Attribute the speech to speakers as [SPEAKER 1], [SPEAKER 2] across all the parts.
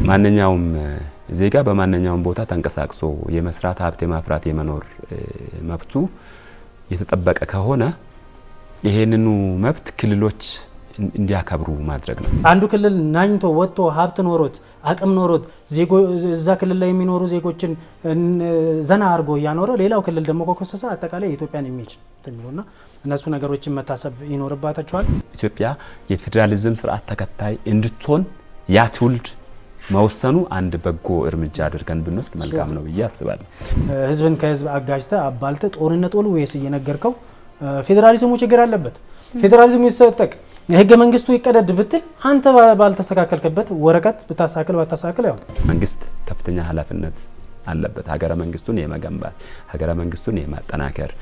[SPEAKER 1] ማንኛውም ዜጋ በማንኛውም ቦታ ተንቀሳቅሶ የመስራት ሀብት የማፍራት የመኖር መብቱ የተጠበቀ ከሆነ ይሄንኑ መብት ክልሎች እንዲያከብሩ ማድረግ ነው።
[SPEAKER 2] አንዱ ክልል ናኝቶ ወጥቶ ሀብት ኖሮት አቅም ኖሮት እዛ ክልል ላይ የሚኖሩ ዜጎችን ዘና አድርጎ ያኖረ ሌላው ክልል ደግሞ ከኮሰሰ አጠቃላይ ኢትዮጵያን ኢሜጅ ተሚሉና እነሱ ነገሮችን መታሰብ ይኖርባታቸዋል።
[SPEAKER 1] ኢትዮጵያ የፌደራሊዝም ስርዓት ተከታይ እንድትሆን ያ ትውልድ መወሰኑ አንድ በጎ እርምጃ አድርገን ብንወስድ መልካም ነው ብዬ አስባለሁ።
[SPEAKER 2] ህዝብን ከህዝብ አጋጅተ አባልተ ጦርነት ወሉ ወይስ እየነገርከው ፌደራሊዝሙ ችግር አለበት ፌደራሊዝሙ ይሰጠቅ የህገ መንግስቱ ይቀደድ ብትል አንተ ባልተስተካከልከበት ወረቀት ብታሳክል ባታሳክል ያው መንግስት
[SPEAKER 1] ከፍተኛ ኃላፊነት አለበት ሀገረ መንግስቱን የመገንባት ሀገረ መንግስቱን የማጠናከር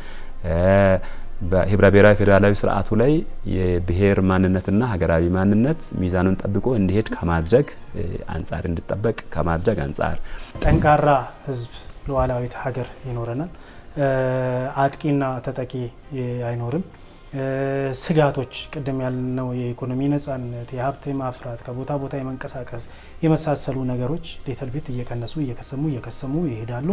[SPEAKER 1] በህብረ ብሔራዊ ፌደራላዊ ስርዓቱ ላይ የብሔር ማንነትና ሀገራዊ ማንነት ሚዛኑን ጠብቆ እንዲሄድ ከማድረግ አንፃር እንድጠበቅ ከማድረግ አንፃር
[SPEAKER 2] ጠንካራ ህዝብ ሉዓላዊት ሀገር ይኖረናል። አጥቂና ተጠቂ አይኖርም። ስጋቶች ቅድም ያልነው የኢኮኖሚ ነጻነት የሀብት ማፍራት ከቦታ ቦታ የመንቀሳቀስ የመሳሰሉ ነገሮች ሌተል ቤት እየቀነሱ እየከሰሙ ይሄዳሉ።